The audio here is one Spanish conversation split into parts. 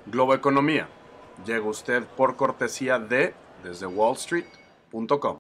Globo Economía llega usted por cortesía de desde wallstreet.com.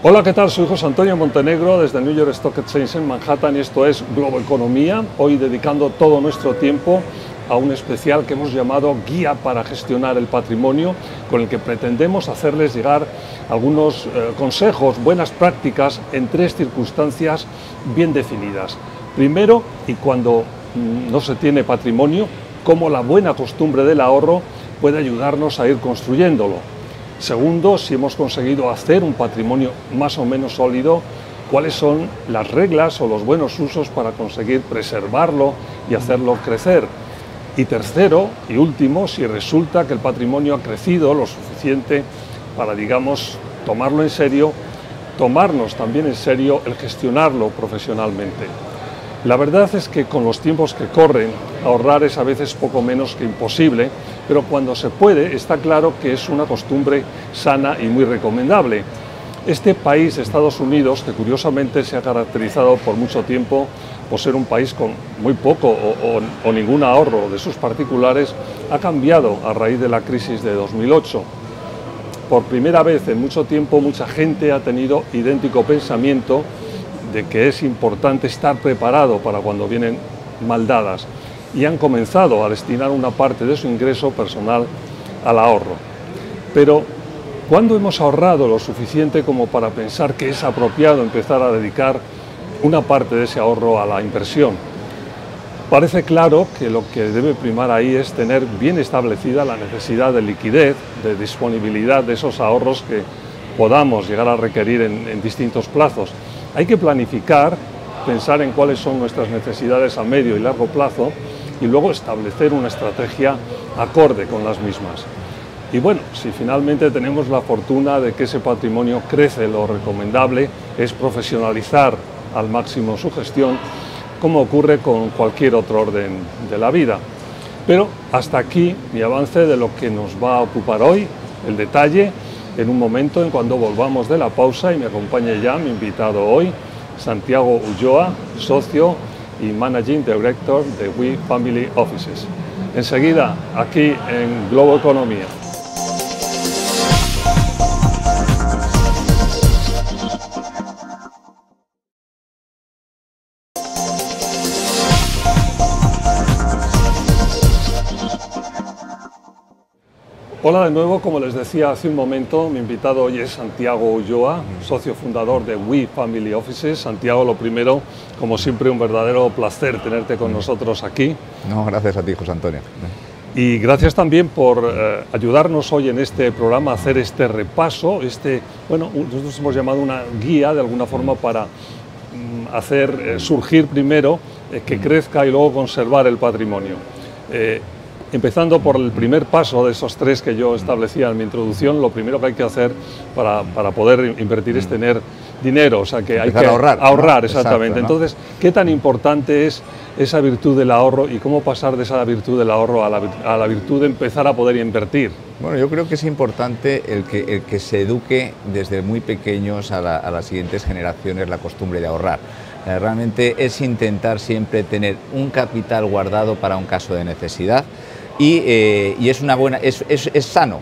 Hola, ¿qué tal? Soy José Antonio Montenegro desde el New York Stock Exchange en Manhattan y esto es Globo Economía, hoy dedicando todo nuestro tiempo a un especial que hemos llamado Guía para gestionar el patrimonio, con el que pretendemos hacerles llegar algunos consejos, buenas prácticas en tres circunstancias bien definidas. Primero, y cuando no se tiene patrimonio, cómo la buena costumbre del ahorro puede ayudarnos a ir construyéndolo. Segundo, si hemos conseguido hacer un patrimonio más o menos sólido, cuáles son las reglas o los buenos usos para conseguir preservarlo y hacerlo crecer. Y tercero y último, si resulta que el patrimonio ha crecido lo suficiente para, digamos, tomarlo en serio, tomarnos también en serio el gestionarlo profesionalmente. La verdad es que con los tiempos que corren, ahorrar es a veces poco menos que imposible, pero cuando se puede, está claro que es una costumbre sana y muy recomendable. Este país, Estados Unidos, que curiosamente se ha caracterizado por mucho tiempo por ser un país con muy poco o ningún ahorro de sus particulares, ha cambiado a raíz de la crisis de 2008. Por primera vez en mucho tiempo, mucha gente ha tenido idéntico pensamiento de que es importante estar preparado para cuando vienen maldadas y han comenzado a destinar una parte de su ingreso personal al ahorro. Pero, ¿cuándo hemos ahorrado lo suficiente como para pensar que es apropiado empezar a dedicar una parte de ese ahorro a la inversión? Parece claro que lo que debe primar ahí es tener bien establecida la necesidad de liquidez, de disponibilidad de esos ahorros que podamos llegar a requerir en distintos plazos. Hay que planificar, pensar en cuáles son nuestras necesidades a medio y largo plazo y luego establecer una estrategia acorde con las mismas. Y bueno, si finalmente tenemos la fortuna de que ese patrimonio crece, lo recomendable es profesionalizar al máximo su gestión, como ocurre con cualquier otro orden de la vida. Pero hasta aquí mi avance de lo que nos va a ocupar hoy, el detalle, en un momento en cuando volvamos de la pausa y me acompañe ya mi invitado hoy, Santiago Ulloa, socio y Managing Director de We Family Offices. Enseguida, aquí en Globo Economía. Hola de nuevo, como les decía hace un momento, mi invitado hoy es Santiago Ulloa, socio fundador de We Family Offices. Santiago, lo primero, como siempre, un verdadero placer tenerte con nosotros aquí. No, gracias a ti, José Antonio. Y gracias también por ayudarnos hoy en este programa a hacer este repaso, bueno, nosotros hemos llamado una guía de alguna forma para hacer surgir primero, que crezca y luego conservar el patrimonio. Empezando por el primer paso de esos tres que yo establecía en mi introducción, lo primero que hay que hacer para poder invertir es tener dinero, o sea que hay que ahorrar, ¿no? Exactamente. Exacto, ¿no? Entonces, ¿qué tan importante es esa virtud del ahorro y cómo pasar de esa virtud del ahorro a la virtud de empezar a poder invertir? Bueno, yo creo que es importante el que se eduque desde muy pequeños a las siguientes generaciones la costumbre de ahorrar. Realmente es intentar siempre tener un capital guardado para un caso de necesidad. Y es sano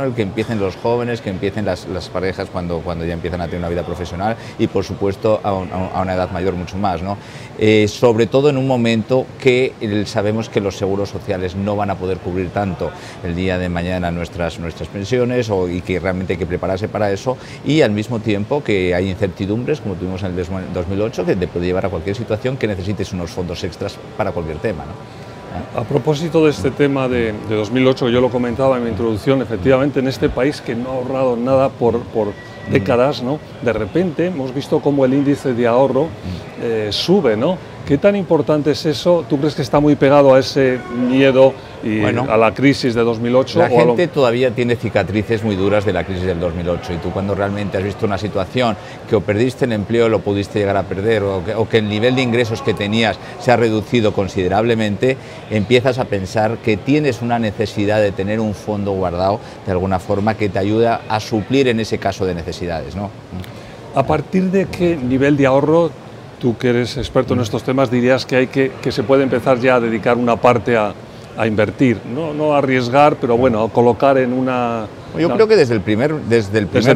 el que empiecen los jóvenes, que empiecen las parejas cuando ya empiezan a tener una vida profesional y por supuesto a una edad mayor mucho más, ¿no? Sobre todo en un momento que sabemos que los seguros sociales no van a poder cubrir tanto el día de mañana nuestras pensiones y que realmente hay que prepararse para eso, y al mismo tiempo que hay incertidumbres como tuvimos en el 2008 que te puede llevar a cualquier situación que necesites unos fondos extras para cualquier tema, ¿no? A propósito de este tema de 2008, yo lo comentaba en mi introducción, efectivamente en este país que no ha ahorrado nada por décadas, ¿no? De repente hemos visto cómo el índice de ahorro sube, ¿no? ¿Qué tan importante es eso? ¿Tú crees que está muy pegado a ese miedo y a la crisis de 2008? La gente todavía tiene cicatrices muy duras de la crisis del 2008 y tú cuando realmente has visto una situación que o perdiste el empleo lo pudiste llegar a perder o que el nivel de ingresos que tenías se ha reducido considerablemente, empiezas a pensar que tienes una necesidad de tener un fondo guardado de alguna forma que te ayuda a suplir en ese caso de necesidades, ¿no? ¿A partir de qué nivel de ahorro, tú que eres experto en estos temas, dirías que se puede empezar ya a dedicar una parte a invertir? No a arriesgar, pero bueno, a colocar en una... Yo creo que desde el primer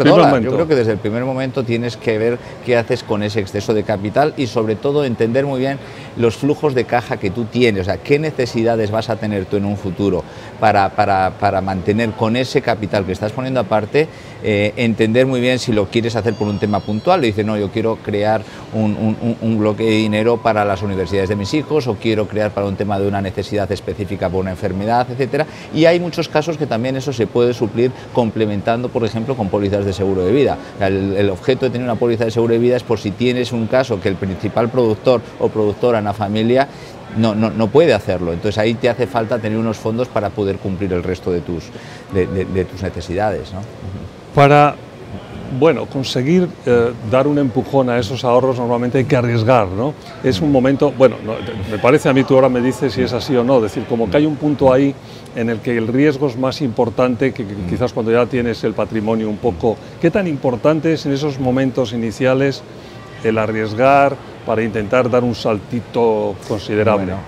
dólar, yo creo que desde el primer momento tienes que ver qué haces con ese exceso de capital y sobre todo entender muy bien los flujos de caja que tú tienes, o sea, qué necesidades vas a tener tú en un futuro para mantener con ese capital que estás poniendo aparte, entender muy bien si lo quieres hacer por un tema puntual, le dices, no, yo quiero crear un bloque de dinero para las universidades de mis hijos o quiero crear para un tema de una necesidad específica por una enfermedad, etcétera, y hay muchos casos que también eso se puede suplir complementando, por ejemplo, con pólizas de seguro de vida. El objeto de tener una póliza de seguro de vida es por si tienes un caso que el principal productor o productora en la familia no puede hacerlo. Entonces ahí te hace falta tener unos fondos para poder cumplir el resto de tus necesidades, ¿no? Para conseguir dar un empujón a esos ahorros normalmente hay que arriesgar, ¿no? Es un momento, me parece a mí, tú ahora me dices si es así o no, es decir, como que hay un punto ahí en el que el riesgo es más importante que quizás cuando ya tienes el patrimonio un poco. ¿Qué tan importante es en esos momentos iniciales el arriesgar para intentar dar un saltito considerable? Bueno,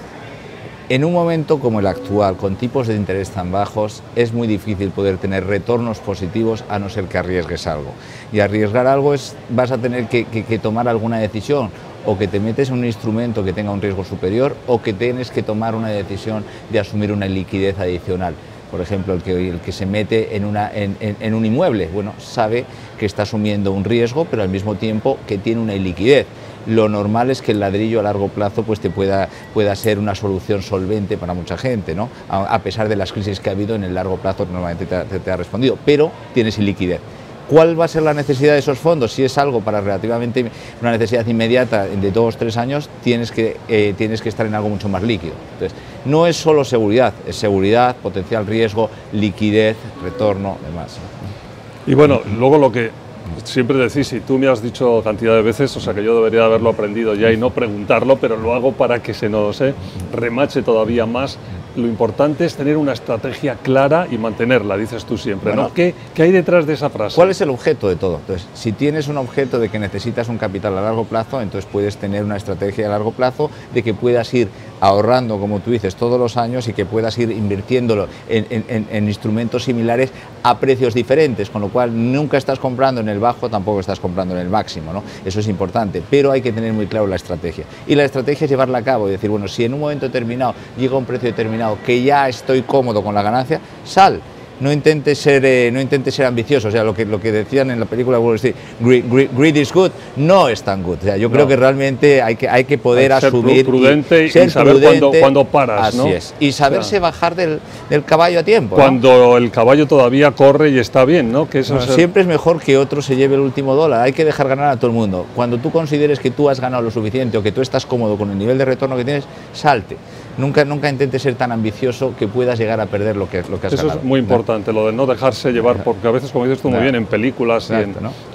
en un momento como el actual, con tipos de interés tan bajos, es muy difícil poder tener retornos positivos a no ser que arriesgues algo. Y arriesgar algo vas a tener que tomar alguna decisión, o que te metes en un instrumento que tenga un riesgo superior, o que tienes que tomar una decisión de asumir una liquidez adicional. Por ejemplo, el que se mete en un inmueble, sabe que está asumiendo un riesgo, pero al mismo tiempo que tiene una liquidez. Lo normal es que el ladrillo a largo plazo pues te pueda ser una solución solvente para mucha gente, ¿no? A pesar de las crisis que ha habido en el largo plazo, normalmente te ha respondido, pero tienes liquidez. ¿Cuál va a ser la necesidad de esos fondos? Si es algo para relativamente una necesidad inmediata de 2 o 3 años, tienes que estar en algo mucho más líquido. Entonces, no es solo seguridad, es seguridad, potencial riesgo, liquidez, retorno, demás. Y bueno, luego lo que siempre decís, y tú me has dicho cantidad de veces, o sea que yo debería haberlo aprendido ya y no preguntarlo, pero lo hago para que se nos remache todavía más. Lo importante es tener una estrategia clara y mantenerla, dices tú siempre, ¿no? ¿Qué hay detrás de esa frase? ¿Cuál es el objeto de todo? Entonces, si tienes un objeto de que necesitas un capital a largo plazo, entonces puedes tener una estrategia a largo plazo de que puedas ir ahorrando, como tú dices, todos los años y que puedas ir invirtiéndolo en instrumentos similares a precios diferentes, con lo cual nunca estás comprando en el bajo, tampoco estás comprando en el máximo, ¿no? Eso es importante, pero hay que tener muy claro la estrategia. Y la estrategia es llevarla a cabo y decir, bueno, si en un momento determinado llega un precio determinado que ya estoy cómodo con la ganancia, sal. No intentes ser ambicioso, o sea, lo que decían en la película Wall Street, greed is good, no es tan good. O sea, yo creo que realmente hay que poder asumir, ser prudente y saber cuándo paras, así ¿no? Es. Y saberse bajar del caballo a tiempo. Cuando ¿no? el caballo todavía corre y está bien, ¿no? Que eso siempre es mejor que otro se lleve el último dólar. Hay que dejar ganar a todo el mundo. Cuando tú consideres que tú has ganado lo suficiente o que tú estás cómodo con el nivel de retorno que tienes, salte. Nunca intentes ser tan ambicioso que puedas llegar a perder lo que has ganado. Eso es muy importante, lo de no dejarse llevar, porque a veces, como dices tú muy bien, en películas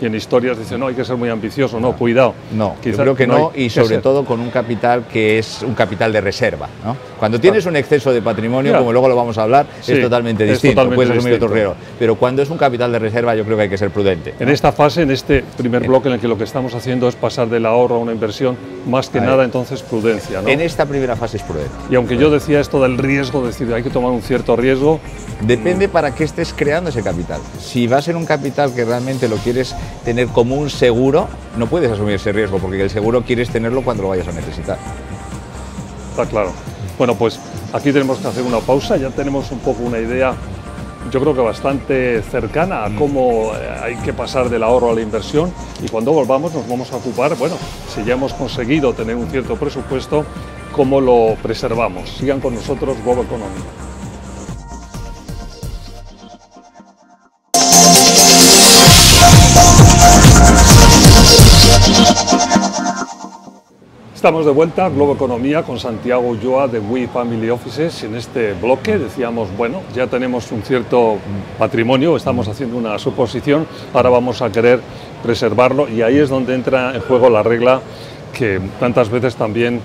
y en historias dicen, no, hay que ser muy ambicioso, no, cuidado. No, yo creo que no, y sobre todo con un capital que es un capital de reserva, ¿no? Cuando tienes un exceso de patrimonio, como luego lo vamos a hablar, es totalmente distinto, puedes asumir otro riesgo. Pero cuando es un capital de reserva, yo creo que hay que ser prudente, ¿no? En esta fase, en este primer bloque en el que lo que estamos haciendo es pasar del ahorro a una inversión, más que nada, entonces, prudencia, ¿no? En esta primera fase es prudente. Y aunque yo decía esto del riesgo, decir, hay que tomar un cierto riesgo. Depende para qué estés creando ese capital. Si va a ser un capital que realmente lo quieres tener como un seguro, no puedes asumir ese riesgo, porque el seguro quieres tenerlo cuando lo vayas a necesitar. Está claro. Bueno, pues aquí tenemos que hacer una pausa, ya tenemos un poco una idea, yo creo que bastante cercana a cómo hay que pasar del ahorro a la inversión, y cuando volvamos nos vamos a ocupar, bueno, si ya hemos conseguido tener un cierto presupuesto, cómo lo preservamos. Sigan con nosotros, Globo Económico. Estamos de vuelta a Globo Economía con Santiago Ulloa de We Family Offices. En este bloque decíamos, bueno, ya tenemos un cierto patrimonio, estamos haciendo una suposición, ahora vamos a querer preservarlo y ahí es donde entra en juego la regla que tantas veces también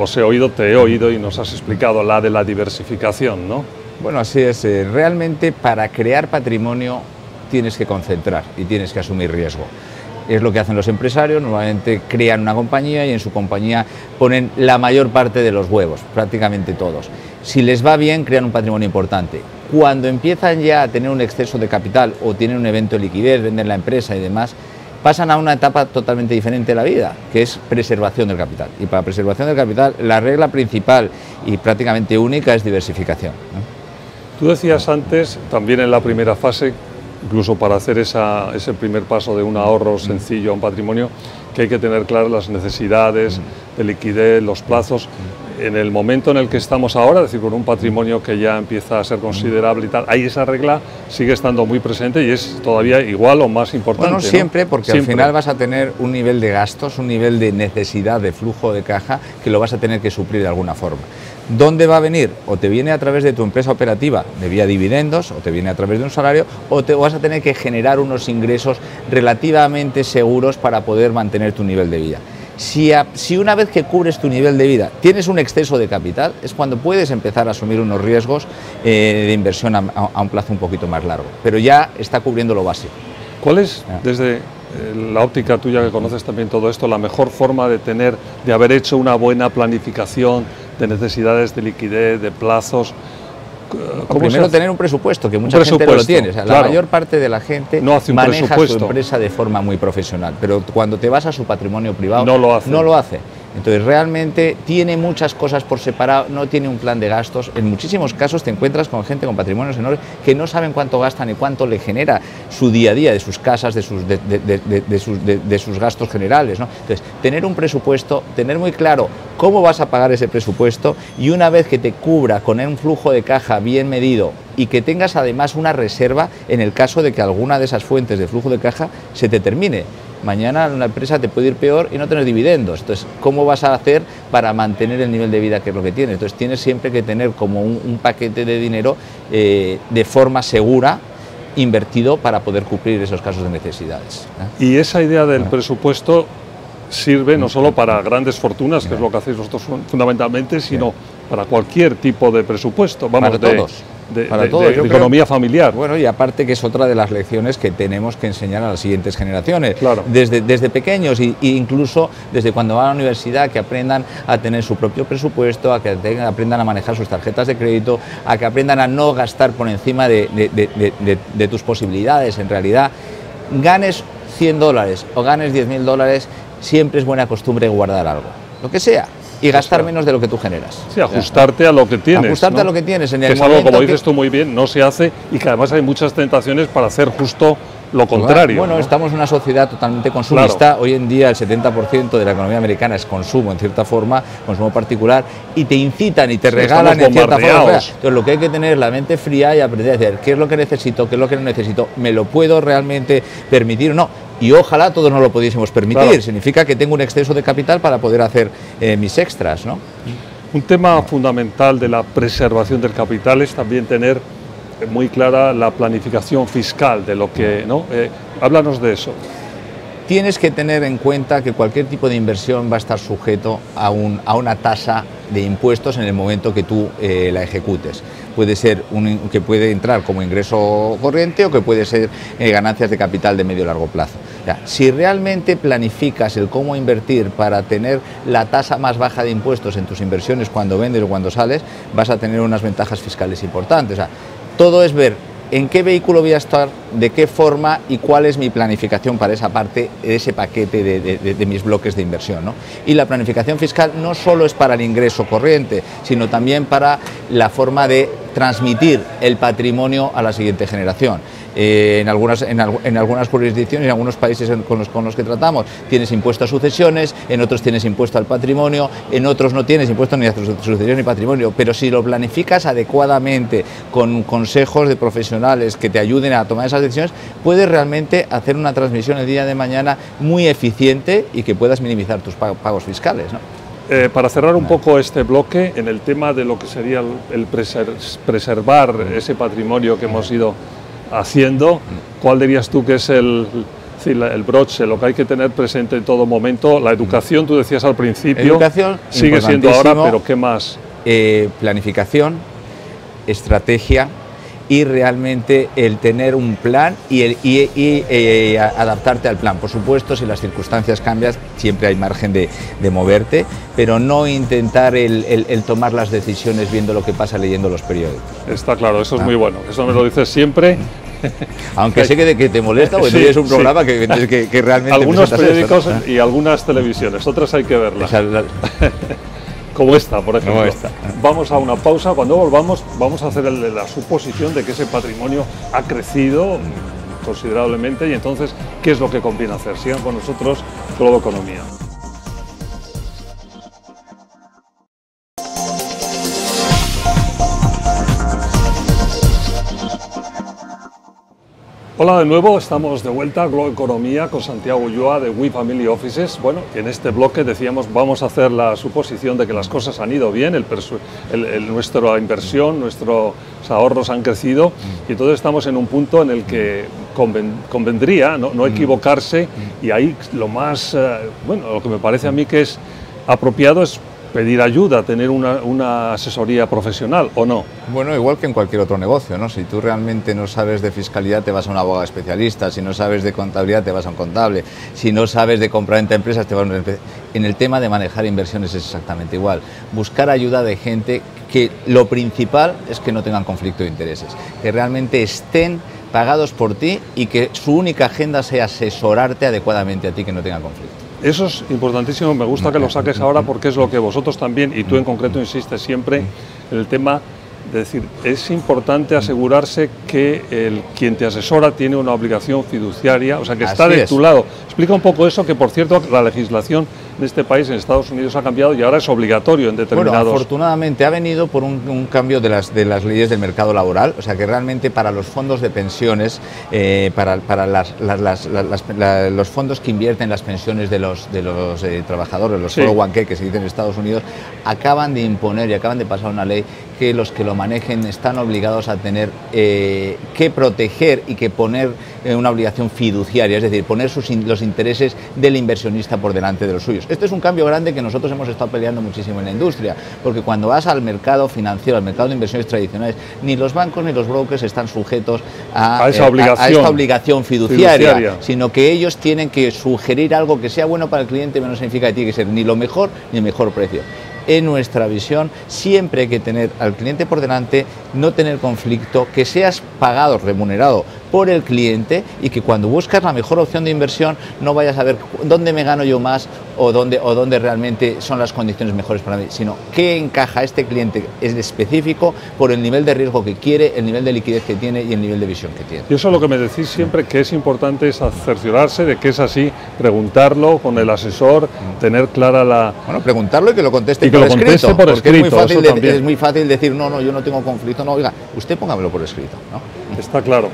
os he oído, te he oído y nos has explicado, la de la diversificación, ¿no? Bueno, así es. Realmente para crear patrimonio tienes que concentrar y tienes que asumir riesgo. Es lo que hacen los empresarios, normalmente crean una compañía y en su compañía ponen la mayor parte de los huevos, prácticamente todos. Si les va bien, crean un patrimonio importante. Cuando empiezan ya a tener un exceso de capital o tienen un evento de liquidez, venden la empresa y demás, pasan a una etapa totalmente diferente de la vida, que es preservación del capital. Y para preservación del capital, la regla principal y prácticamente única es diversificación, ¿no? Tú decías antes, también en la primera fase, incluso para hacer ese primer paso de un ahorro sencillo a un patrimonio, que hay que tener claras las necesidades de liquidez, los plazos. En el momento en el que estamos ahora, es decir, con un patrimonio que ya empieza a ser considerable y tal, ahí esa regla sigue estando muy presente y es todavía igual o más importante. Bueno, siempre, ¿no? Porque siempre. Al final vas a tener un nivel de gastos, un nivel de necesidad de flujo de caja que lo vas a tener que suplir de alguna forma. ¿Dónde va a venir? O te viene a través de tu empresa operativa, de vía dividendos, o te viene a través de un salario, o te vas a tener que generar unos ingresos relativamente seguros para poder mantener tu nivel de vida. Si una vez que cubres tu nivel de vida tienes un exceso de capital, es cuando puedes empezar a asumir unos riesgos de inversión a un plazo un poquito más largo, pero ya está cubriendo lo básico. ¿Cuál es, desde la óptica tuya que conoces también todo esto, la mejor forma de haber hecho una buena planificación de necesidades de liquidez, de plazos? Primero tener un presupuesto, que mucha gente no lo tiene. O sea, claro. La mayor parte de la gente no hace un maneja su empresa de forma muy profesional, pero cuando te vas a su patrimonio privado no lo hace. Entonces realmente tiene muchas cosas por separado, no tiene un plan de gastos. En muchísimos casos te encuentras con gente con patrimonios enormes que no saben cuánto gastan y cuánto le genera su día a día, de sus casas, de sus gastos generales, ¿no? Entonces, tener un presupuesto, tener muy claro cómo vas a pagar ese presupuesto y una vez que te cubra con un flujo de caja bien medido y que tengas además una reserva en el caso de que alguna de esas fuentes de flujo de caja se te termine. Mañana la empresa te puede ir peor y no tener dividendos. Entonces, ¿cómo vas a hacer para mantener el nivel de vida que es lo que tienes? Entonces, tienes siempre que tener como un paquete de dinero de forma segura, invertido para poder cubrir esos casos de necesidades, ¿eh? Y esa idea del presupuesto sirve no solo para grandes fortunas, que es lo que hacéis vosotros fundamentalmente, sino para cualquier tipo de presupuesto. Vamos, para todos. De economía familiar. Bueno, y aparte que es otra de las lecciones que tenemos que enseñar a las siguientes generaciones. Claro. Desde pequeños e incluso desde cuando van a la universidad, que aprendan a tener su propio presupuesto, a que aprendan a manejar sus tarjetas de crédito, a que aprendan a no gastar por encima de tus posibilidades. En realidad, ganes $100 o ganes $10.000, siempre es buena costumbre guardar algo, lo que sea. Y gastar menos de lo que tú generas. Sí, ajustarte a lo que tienes. Ajustarte, ¿no?, a lo que tienes. En el es algo, como dices tú muy bien, no se hace y que además hay muchas tentaciones para hacer justo lo contrario. Bueno, ¿no? Estamos en una sociedad totalmente consumista. Claro. Hoy en día el 70% de la economía americana es consumo, en cierta forma, consumo particular, y te incitan y te regalan en cierta forma. Entonces, lo que hay que tener es la mente fría y aprender a decir qué es lo que necesito, qué es lo que no necesito, me lo puedo realmente permitir o no. Y ojalá todos nos lo pudiésemos permitir. Claro. Significa que tengo un exceso de capital para poder hacer mis extras, ¿no? Un tema fundamental de la preservación del capital es también tener muy clara la planificación fiscal de lo que, ¿no? Háblanos de eso. Tienes que tener en cuenta que cualquier tipo de inversión va a estar sujeto a una tasa de impuestos en el momento que tú la ejecutes. Puede ser que puede entrar como ingreso corriente o que puede ser ganancias de capital de medio y largo plazo. O sea, si realmente planificas el cómo invertir para tener la tasa más baja de impuestos en tus inversiones cuando vendes o cuando sales, vas a tener unas ventajas fiscales importantes. O sea, todo es ver en qué vehículo voy a estar, de qué forma y cuál es mi planificación para esa parte, ese paquete de mis bloques de inversión, ¿no? Y la planificación fiscal no solo es para el ingreso corriente, sino también para la forma de transmitir el patrimonio a la siguiente generación. En algunas jurisdicciones, en algunos países con los que tratamos, tienes impuesto a sucesiones, en otros tienes impuesto al patrimonio, en otros no tienes impuesto ni a sucesión ni patrimonio, pero si lo planificas adecuadamente, con consejos de profesionales que te ayuden a tomar esas decisiones, puedes realmente hacer una transmisión el día de mañana muy eficiente y que puedas minimizar tus pagos fiscales, ¿no? para cerrar un poco este bloque, en el tema de lo que sería el preservar ese patrimonio que hemos ido haciendo, ¿cuál dirías tú que es el broche, lo que hay que tener presente en todo momento? La educación, tú decías al principio, educación, sigue siendo ahora, pero ¿qué más? Planificación, estrategia y realmente el tener un plan y adaptarte al plan. Por supuesto, si las circunstancias cambian, siempre hay margen de moverte, pero no intentar el tomar las decisiones viendo lo que pasa leyendo los periódicos. Está claro, eso es muy bueno, eso me lo dices siempre. Aunque sé que te molesta, porque sí, es un programa que realmente... Algunos periódicos esto, ¿no? Y algunas televisiones, otras hay que verlas. Como esta, por ejemplo. Vamos a una pausa, cuando volvamos vamos a hacer la suposición de que ese patrimonio ha crecido considerablemente y entonces, ¿qué es lo que conviene hacer? Sigan con nosotros, Globo Economía. Hola de nuevo, estamos de vuelta a Globo Economía con Santiago Ulloa de We Family Offices. Bueno, en este bloque decíamos vamos a hacer la suposición de que las cosas han ido bien, nuestra inversión, nuestros ahorros han crecido y entonces estamos en un punto en el que convendría no equivocarse y ahí lo más, lo que me parece a mí que es apropiado es pedir ayuda, tener una asesoría profesional, ¿o no? Bueno, igual que en cualquier otro negocio, ¿no? Si tú realmente no sabes de fiscalidad, te vas a un abogado especialista, si no sabes de contabilidad, te vas a un contable, si no sabes de comprar entre empresas, te vas a un... En el tema de manejar inversiones es exactamente igual. Buscar ayuda de gente que lo principal es que no tengan conflicto de intereses, que realmente estén pagados por ti y que su única agenda sea asesorarte adecuadamente a ti, que no tenga conflicto. Eso es importantísimo, me gusta que lo saques ahora porque es lo que vosotros también, y tú en concreto insistes siempre en el tema de decir, es importante asegurarse que quien te asesora tiene una obligación fiduciaria, o sea, que está de tu lado. Explica un poco eso, que por cierto la legislación en este país, en Estados Unidos, ha cambiado y ahora es obligatorio en determinados... Bueno, afortunadamente ha venido por un cambio de las leyes del mercado laboral, o sea que realmente para los fondos de pensiones, para los fondos que invierten las pensiones de los trabajadores, los 401(k) que se dicen en Estados Unidos, acaban de imponer y acaban de pasar una ley que los que lo manejen están obligados a tener que proteger y que poner una obligación fiduciaria, es decir, poner los intereses del inversionista por delante de los suyos. Este es un cambio grande que nosotros hemos estado peleando muchísimo en la industria, porque cuando vas al mercado financiero, al mercado de inversiones tradicionales, ni los bancos ni los brokers están sujetos a esta obligación fiduciaria, sino que ellos tienen que sugerir algo que sea bueno para el cliente, pero no significa que tiene que ser ni lo mejor ni el mejor precio. En nuestra visión, siempre hay que tener al cliente por delante, no tener conflicto, que seas pagado, remunerado por el cliente y que cuando buscas la mejor opción de inversión no vayas a ver dónde me gano yo más o dónde realmente son las condiciones mejores para mí, sino qué encaja este cliente es específico por el nivel de riesgo que quiere, el nivel de liquidez que tiene y el nivel de visión que tiene. Y eso es lo que me decís siempre, que es importante es cerciorarse de que es así, preguntarlo con el asesor, tener clara la... Bueno, preguntarlo y que lo conteste por escrito, porque es muy fácil decir, no, yo no tengo conflicto, no, oiga, usted póngamelo por escrito, ¿no? Está claro.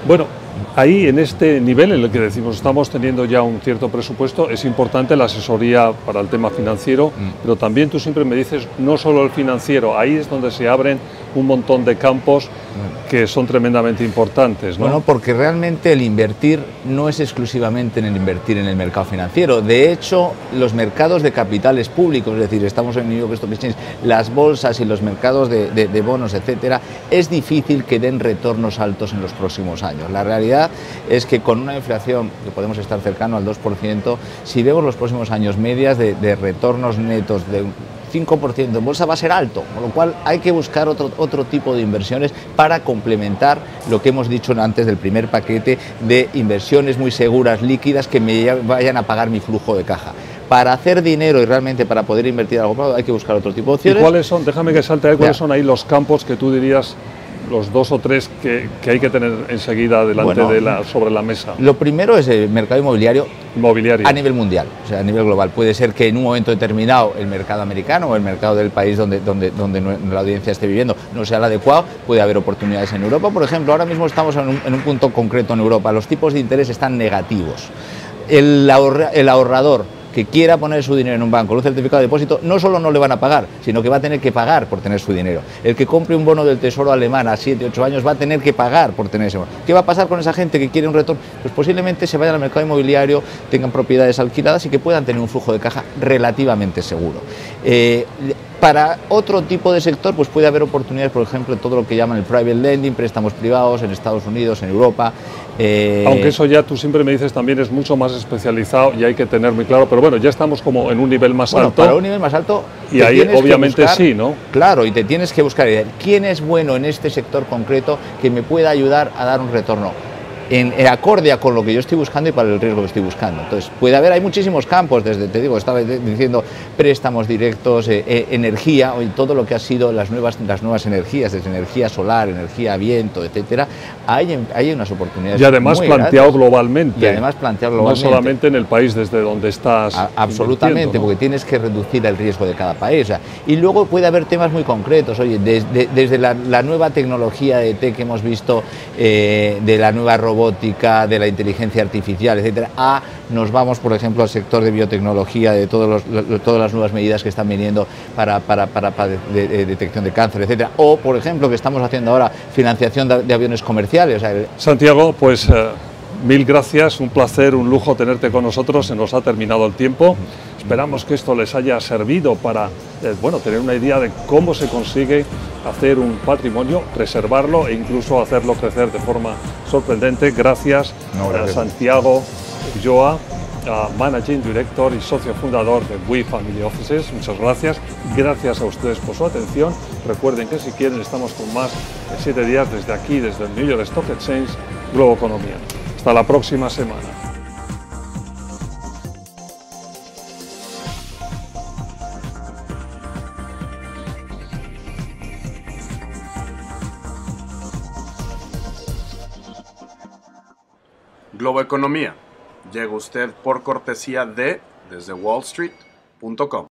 Bueno, ahí en este nivel en el que decimos estamos teniendo ya un cierto presupuesto, es importante la asesoría para el tema financiero, pero también tú siempre me dices, no solo el financiero, ahí es donde se abren un montón de campos que son tremendamente importantes, ¿no? Bueno, porque realmente el invertir no es exclusivamente en el invertir en el mercado financiero. De hecho, los mercados de capitales públicos, es decir, estamos en New York Stock Exchange, las bolsas y los mercados de bonos, etcétera, es difícil que den retornos altos en los próximos años. La realidad es que con una inflación que podemos estar cercano al 2%, si vemos los próximos años medias de retornos netos de 5% en bolsa va a ser alto, con lo cual hay que buscar otro tipo de inversiones para complementar lo que hemos dicho antes del primer paquete de inversiones muy seguras, líquidas, que me vayan a pagar mi flujo de caja. Para hacer dinero y realmente para poder invertir a largo plazo hay que buscar otro tipo de opciones. ¿Y cuáles son, déjame que salte ahí, cuáles son ahí los campos que tú dirías, los 2 o 3 que hay que tener enseguida delante sobre la mesa? Lo primero es el mercado inmobiliario a nivel mundial, o sea, a nivel global. Puede ser que en un momento determinado el mercado americano o el mercado del país donde la audiencia esté viviendo no sea el adecuado, puede haber oportunidades en Europa. Por ejemplo, ahora mismo estamos en un punto concreto en Europa, los tipos de interés están negativos. El ahorrador que quiera poner su dinero en un banco, un certificado de depósito, no solo no le van a pagar, sino que va a tener que pagar por tener su dinero. El que compre un bono del Tesoro alemán a 7, 8 años va a tener que pagar por tener ese bono. ¿Qué va a pasar con esa gente que quiere un retorno? Pues posiblemente se vayan al mercado inmobiliario, tengan propiedades alquiladas y que puedan tener un flujo de caja relativamente seguro. Para otro tipo de sector, pues puede haber oportunidades, por ejemplo, en todo lo que llaman el private lending, préstamos privados en Estados Unidos, en Europa. Aunque eso ya tú siempre me dices también es mucho más especializado y hay que tener muy claro, pero bueno, ya estamos como en un nivel más alto. Para un nivel más alto. Y ahí obviamente buscar, sí, ¿no? Claro, y te tienes que buscar quién es bueno en este sector concreto que me pueda ayudar a dar un retorno en acorde con lo que yo estoy buscando y para el riesgo que estoy buscando. Entonces, hay muchísimos campos, desde, te digo, estaba diciendo préstamos directos, energía, y todo lo que ha sido las nuevas energías, desde energía solar, energía viento, etcétera, hay unas oportunidades. Y además planteado globalmente. Y además planteado globalmente. No solamente en el país desde donde estás. Absolutamente, ¿no? Porque tienes que reducir el riesgo de cada país. O sea, y luego puede haber temas muy concretos, oye, desde la nueva tecnología de que hemos visto, de la nueva robótica, de la inteligencia artificial, etcétera, nos vamos, por ejemplo, al sector de biotecnología, de todas las nuevas medidas que están viniendo para detección de cáncer, etcétera, o, por ejemplo, que estamos haciendo ahora financiación de aviones comerciales. O sea, Santiago, pues mil gracias, un placer, un lujo tenerte con nosotros, se nos ha terminado el tiempo. Esperamos que esto les haya servido para tener una idea de cómo se consigue hacer un patrimonio, preservarlo e incluso hacerlo crecer de forma sorprendente. Gracias, Santiago Ulloa, Managing Director y socio fundador de We Family Offices. Muchas gracias. Gracias a ustedes por su atención. Recuerden que si quieren estamos con más de 7 días desde aquí, desde el New York Stock Exchange, Globo Economía. Hasta la próxima semana. Globo Economía llega usted por cortesía de desde wallstreet.com.